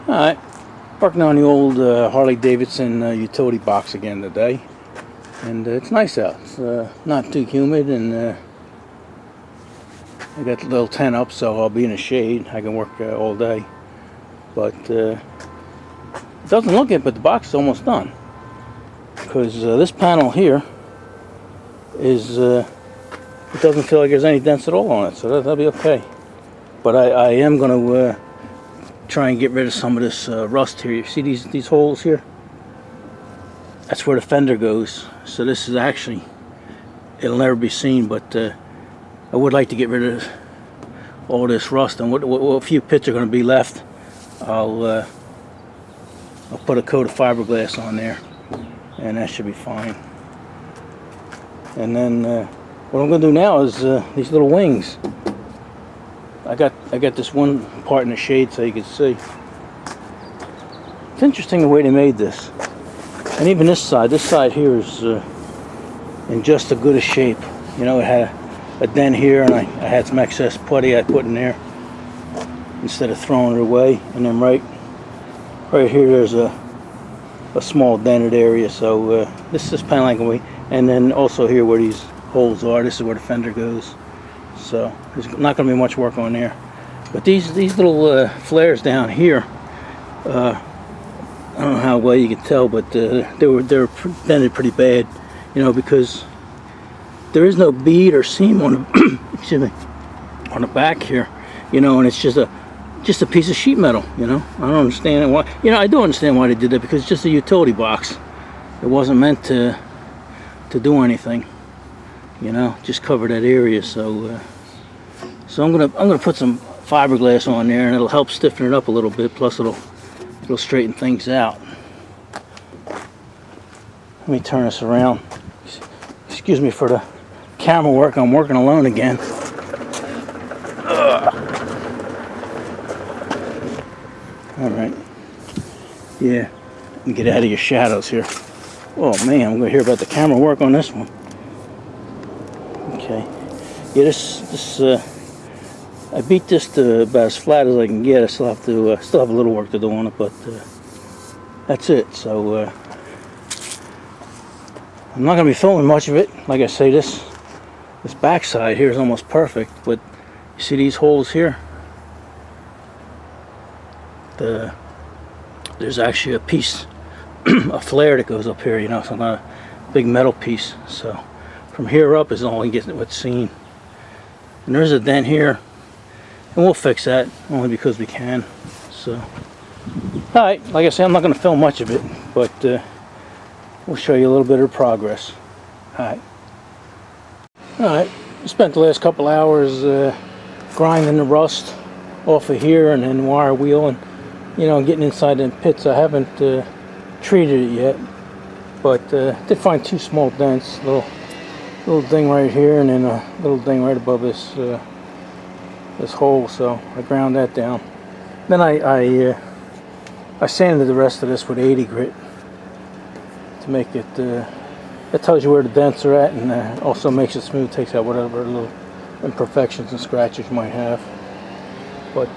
Alright, working on the old Harley Davidson utility box again today, and it's nice out. It's not too humid, and I got the little tent up, so I'll be in the shade. I can work all day, but it doesn't look it, but the box is almost done, because this panel here is it doesn't feel like there's any dents at all on it, so that'll be okay. But I am going to try and get rid of some of this rust here. You see these holes here? That's where the fender goes. So this is actually, it'll never be seen, but I would like to get rid of all this rust. And what few pits are going to be left, I'll put a coat of fiberglass on there, and that should be fine. And then what I'm going to do now is these little wings. I got this one part in the shade so you can see. It's interesting the way they made this. And even this side here is in just as good a shape. You know, it had a dent here, and I had some excess putty I put in there instead of throwing it away. And then right here there's a small dented area. So this panel ain't gonna be. And then also here where these holes are, this is where the fender goes. So there's not going to be much work on there. But these little flares down here, I don't know how well you can tell, but they were dented pretty bad, you know, because there is no bead or seam on the excuse me, on the back here, you know, and it's just a piece of sheet metal, you know. I don't understand why. You know, I do understand why they did that, because it's just a utility box. It wasn't meant to do anything. You know, just cover that area. So I'm gonna put some fiberglass on there, and it'll help stiffen it up a little bit. Plus it'll straighten things out. Let me turn this around. Excuse me for the camera work. I'm working alone again. All right. Yeah. Let me get out of your shadows here. Oh man, I'm gonna hear about the camera work on this one. Okay, yeah, this I beat this to about as flat as I can get. I still have a little work to do on it, but that's it. So I'm not going to be filming much of it. Like I say, this back side here is almost perfect, but you see these holes here? There's actually a piece, a flare that goes up here. You know, it's not a big metal piece. So from here up is only getting what's seen. And there's a dent here, and we'll fix that only because we can. So, alright, like I said, I'm not going to film much of it, but we'll show you a little bit of progress. Alright, spent the last couple hours grinding the rust off of here, and then wire wheeling, you know, getting inside the pits. I haven't treated it yet, but did find two small dents, little ding right here, and then a little ding right above this hole. So I ground that down. Then I sanded the rest of this with 80 grit to make it. It tells you where the dents are at, and also makes it smooth. Takes out whatever little imperfections and scratches you might have. But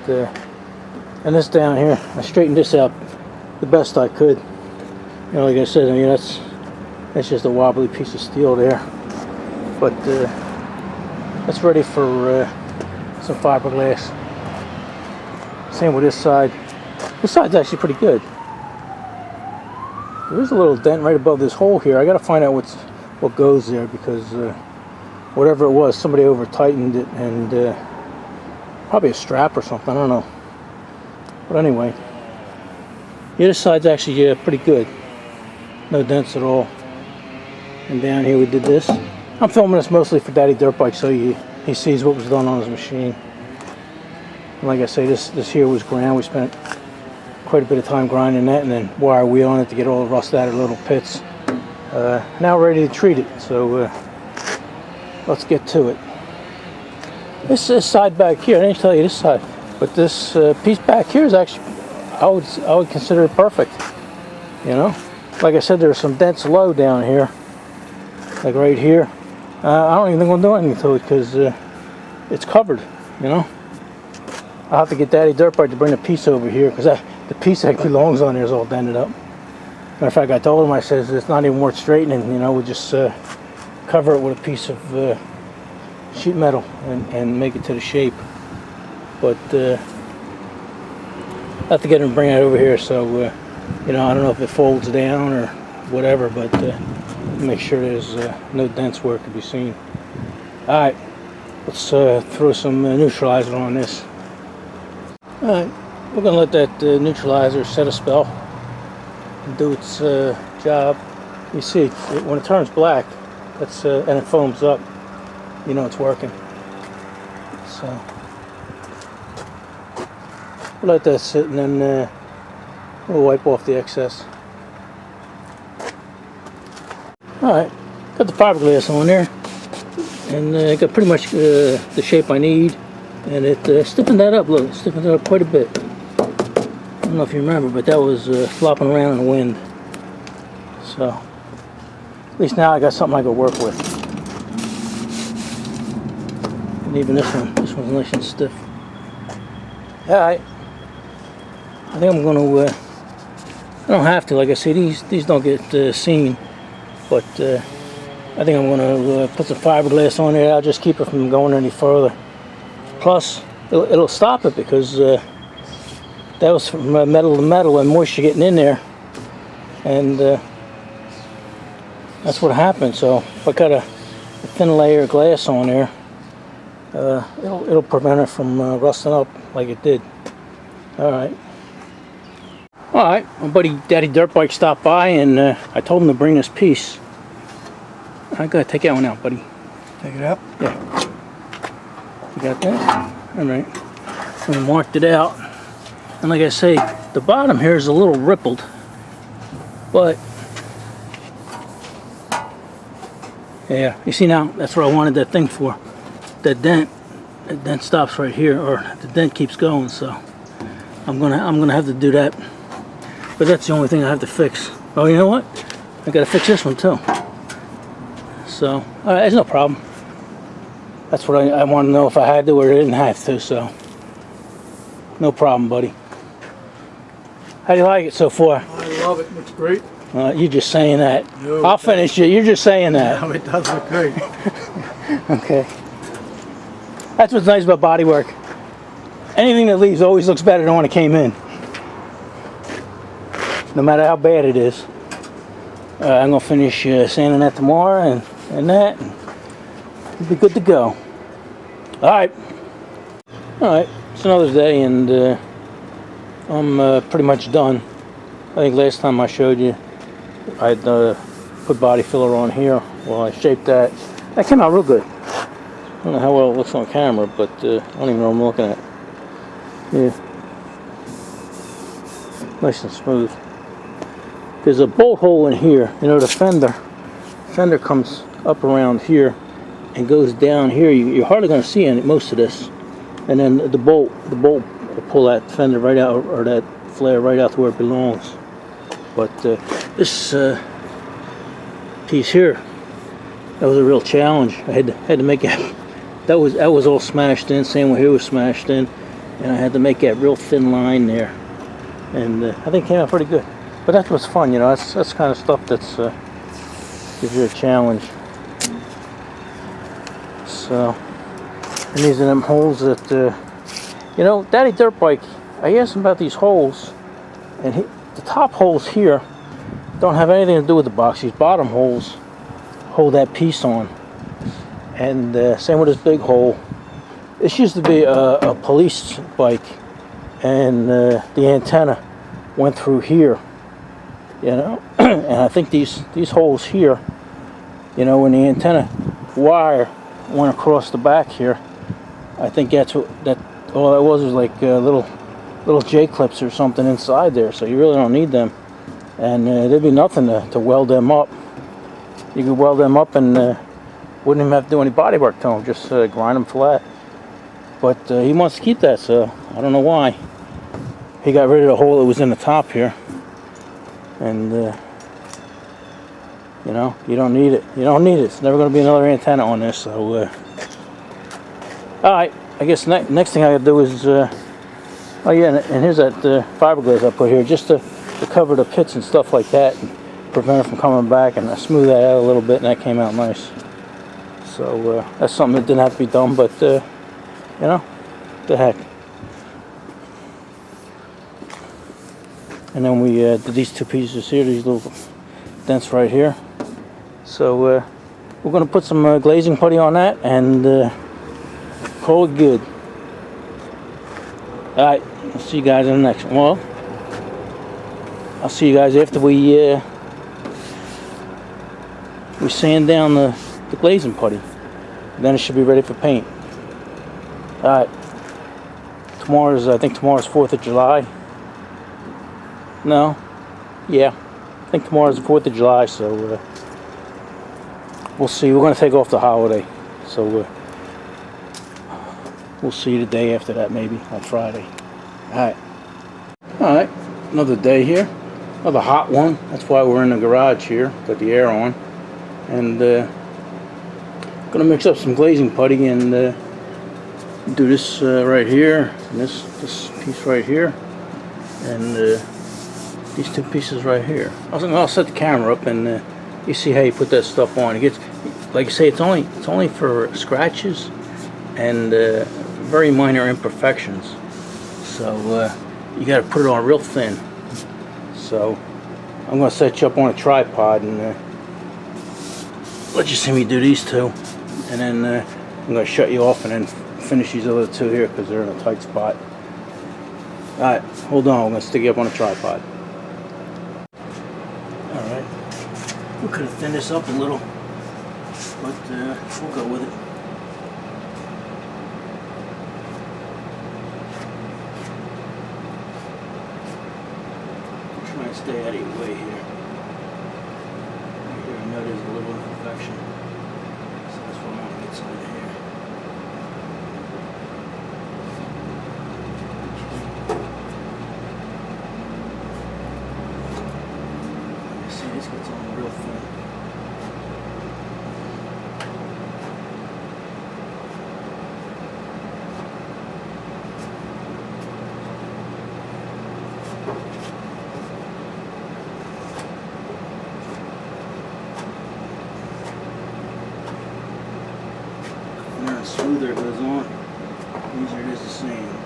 and this down here, I straightened this out the best I could. You know, like I said, I mean that's just a wobbly piece of steel there. But that's ready for some fiberglass. Same with this side. This side's actually pretty good. There's a little dent right above this hole here. I got to find out what goes there, because whatever it was, somebody over tightened it, and probably a strap or something. I don't know. But anyway, yeah, this side's actually pretty good. No dents at all. And down here we did this. I'm filming this mostly for Daddy Dirtbike, so he sees what was done on his machine. And like I say, this here was ground. We spent quite a bit of time grinding that, and then wire wheeling it to get all the rust out of the little pits. Now ready to treat it, so let's get to it. This side back here, I didn't tell you this side, but this piece back here is actually, I would consider it perfect. You know, like I said, there's some dents low down here, like right here. I don't even think I'm doing anything to it, because it's covered, you know. I'll have to get Daddy Dirtbike to bring a piece over here, because the piece that belongs on there is all dented up. Matter of fact, I told him, I says it's not even worth straightening. You know, we'll just cover it with a piece of sheet metal and make it to the shape. But I have to get him to bring it over here, so you know, I don't know if it folds down or whatever, but make sure there's no dents where it can be seen. Alright, let's throw some neutralizer on this. Alright, we're going to let that neutralizer set a spell and do its job. You see, when it turns black, that's and it foams up, you know it's working. So we'll let that sit, and then we'll wipe off the excess. Alright, got the fiberglass on there, and got pretty much the shape I need, and it stiffened that up. Look, it stiffened it up quite a bit. I don't know if you remember, but that was flopping around in the wind. So at least now I got something I can work with. And even this one's nice and stiff. Alright, I think I'm going to, I don't have to, like I say, these don't get seen, but I think I'm going to put some fiberglass on there. I'll just keep it from going any further. Plus, it'll stop it, because that was from metal to metal and moisture getting in there, and that's what happened. So if I got a thin layer of glass on there, it'll prevent it from rusting up like it did. Alright, my buddy Daddydirtbike stopped by, and I told him to bring this piece. I gotta take that one out, buddy. Take it out? Yeah. You got that? Alright. I marked it out. And like I say, the bottom here is a little rippled, but yeah, you see now, that's what I wanted that thing for. That dent stops right here, or the dent keeps going, so I'm gonna have to do that. But that's the only thing I have to fix. Oh, you know what? I gotta fix this one too. So, there's no problem. That's what I want to know, if I had to or I didn't have to, so no problem, buddy. How do you like it so far? I love it. Looks great. You're just saying that. No, I'll finish it. You're just saying that. No, it does look great. Okay. That's what's nice about bodywork. Anything that leaves always looks better than when it came in. No matter how bad it is. I'm going to finish sanding that tomorrow and that. And we'll be good to go. Alright. Alright. It's another day, and I'm pretty much done. I think last time I showed you, I'd put body filler on here. Well, I shaped that. That came out real good. I don't know how well it looks on camera, but I don't even know what I'm looking at. Yeah. Nice and smooth. There's a bolt hole in here. You know, the fender comes up around here and goes down here. You're hardly going to see most of this. And then the bolt will pull that fender right out, or that flare right out to where it belongs. But this piece here, that was a real challenge. I had to make it. That was all smashed in. Same way here was smashed in, and I had to make that real thin line there. And I think it came out pretty good. But that's what's fun, you know. That's kind of stuff that's gives you a challenge. So, and these are them holes that you know, Daddydirtbike, I asked him about these holes, and the top holes here don't have anything to do with the box. These bottom holes hold that piece on. And same with this big hole. This used to be a police bike, and the antenna went through here, you know. And I think these holes here, you know, when the antenna wire went across the back here, I think that's what all that was like little J clips or something inside there. So you really don't need them, and there'd be nothing to weld them up. You could weld them up and wouldn't even have to do any body work to them, just grind them flat. But he wants to keep that, so I don't know why. He got rid of the hole that was in the top here, and you know, you don't need it. You don't need it. It's never going to be another antenna on this. So, all right. I guess next thing I got to do is Oh yeah, and here's that fiberglass I put here just to cover the pits and stuff like that and prevent it from coming back, and I smoothed that out a little bit and that came out nice. So that's something that didn't have to be done, but you know, the heck. And then we did these two pieces here, these little dents right here. So we're going to put some glazing putty on that and call it good. Alright, I'll see you guys in the next one. Well, I'll see you guys after we sand down the glazing putty. Then it should be ready for paint. Alright, I think tomorrow's 4th of July. No, yeah, I think tomorrow's the 4th of July, so we'll see. We're going to take off the holiday, so we'll see you the day after that, maybe on Friday. Alright, another day here, another hot one. That's why we're in the garage here, got the air on, and gonna mix up some glazing putty and do this right here, and this piece right here, and these two pieces right here. I'll set the camera up and you see how you put that stuff on. It gets, like I say, it's only for scratches and very minor imperfections. So you got to put it on real thin. So I'm going to set you up on a tripod and let you see me do these two, and then I'm going to shut you off and then finish these other two here because they're in a tight spot. Alright, hold on, I'm going to stick you up on a tripod. Alright, we could have thinned this up a little, but we'll go with it. I'll try and stay out of your way here. Right here, I know there's a little imperfection, so that's why I want to get some in here. See, this gets on real thin. The smoother it goes on, the easier it is to sand.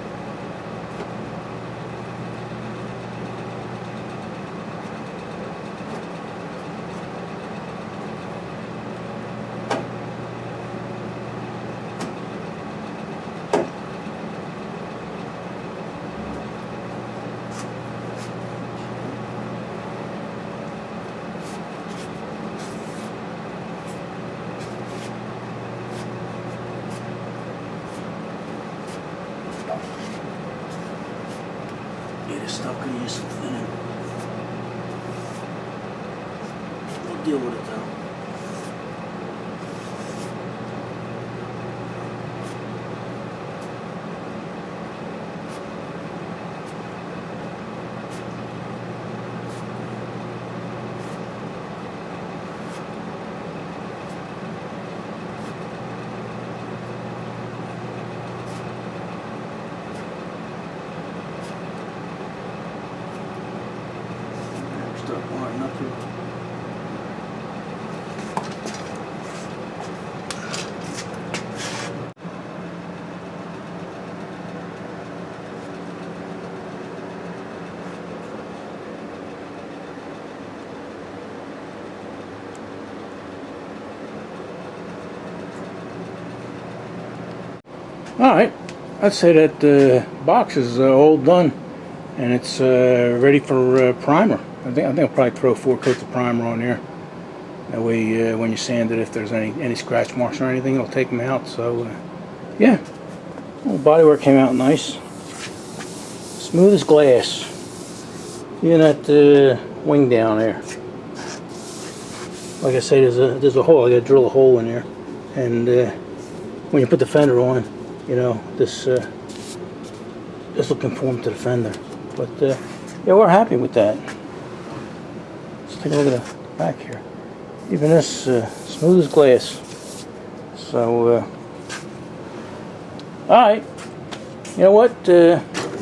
Yeah, this stuff could use some thinning. We'll deal with it though. Start wiring up here. Alright, I'd say that the box is all done and it's ready for primer. I think I'll probably throw 4 coats of primer on there. That way when you sand it, if there's any scratch marks or anything, it'll take them out. So yeah, well, bodywork came out nice. Smooth as glass. Even that wing down there. Like I say, there's a hole. I got to drill a hole in there. And when you put the fender on, you know, this will conform to the fender. But yeah, we're happy with that. Let's take a look at the back here. Even this smooth as glass. So alright, you know what,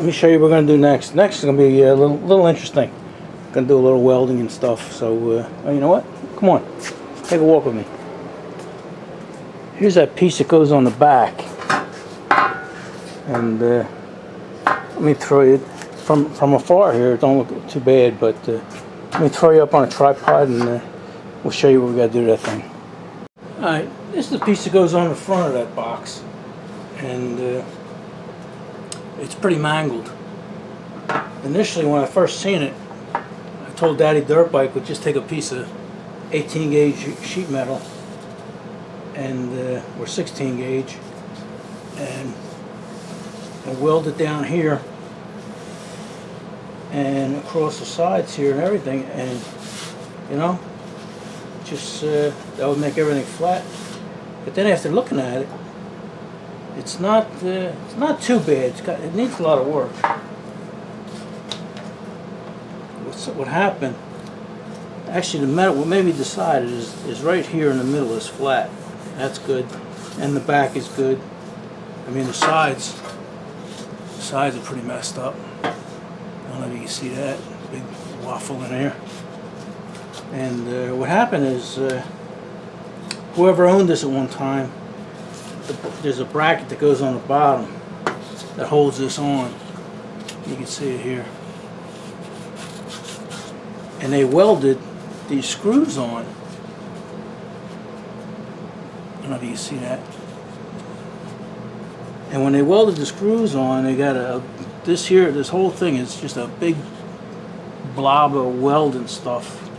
let me show you what we're going to do next. Next is going to be a little interesting. Going to do a little welding and stuff. So, you know what? Come on. Take a walk with me. Here's that piece that goes on the back. And let me throw you from afar here. It don't look too bad, but let me throw you up on a tripod and we'll show you what we got to do to that thing. Alright, this is the piece that goes on the front of that box. And it's pretty mangled. Initially, when I first seen it, I told Daddy Dirtbike would just take a piece of 18 gauge sheet metal and or 16 gauge and weld it down here and across the sides here and everything, and you know, just that would make everything flat. But then after looking at it, it's not too bad. It needs a lot of work. What happened? Actually, the metal, what made me decide is right here in the middle is flat. That's good, and the back is good. I mean, the sides are pretty messed up. I don't know if you can see that big waffle in there. And what happened is, whoever owned this at one time, there's a bracket that goes on the bottom that holds this on. You can see it here. And they welded these screws on. I don't know if you can see that. And when they welded the screws on, they got this whole thing is just a big blob of weld and stuff.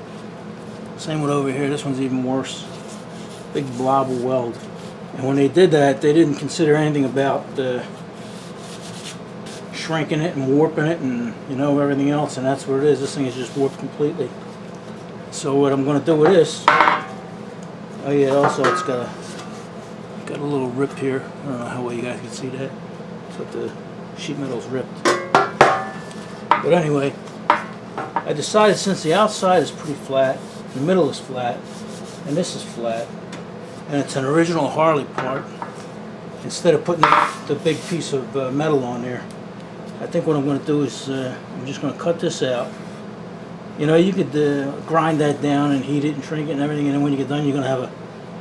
Same with over here. This one's even worse. Big blob of weld. And when they did that, they didn't consider anything about shrinking it and warping it and, you know, everything else. And that's what it is. This thing is just warped completely. So what I'm going to do with this, oh yeah, also it's got a little rip here. I don't know how well you guys can see that, but the sheet metal's ripped. But anyway, I decided, since the outside is pretty flat, the middle is flat, and this is flat, and it's an original Harley part, instead of putting the big piece of metal on there, I think what I'm going to do is I'm just going to cut this out. You know, you could grind that down and heat it and shrink it and everything, and then when you get done, you're going to have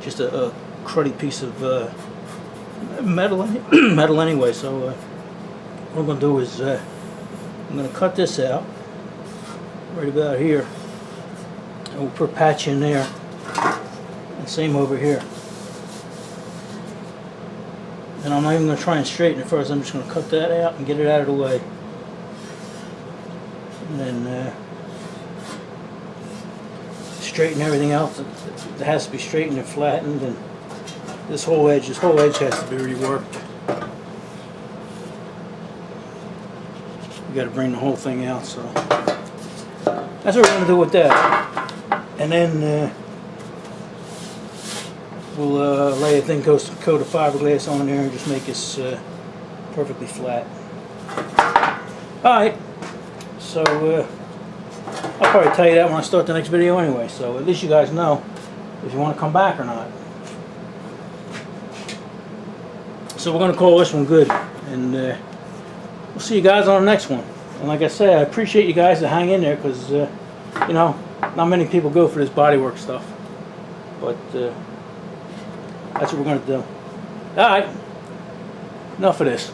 just a cruddy piece of metal anyway. So what I'm going to do is I'm going to cut this out right about here, and we'll put a patch in there, and same over here. And I'm not even going to try and straighten it first. I'm just going to cut that out and get it out of the way. And then straighten everything else. It has to be straightened and flattened. And this whole edge has to be reworked. You got to bring the whole thing out. So that's what we're going to do with that. And then we'll lay a thin coat of fiberglass on there and just make this perfectly flat. Alright, so I'll probably tell you that when I start the next video anyway, so at least you guys know if you want to come back or not. So we're going to call this one good, and we'll see you guys on the next one. And like I say, I appreciate you guys to hang in there, because you know, not many people go for this bodywork stuff, but that's what we're going to do. Alright, enough of this.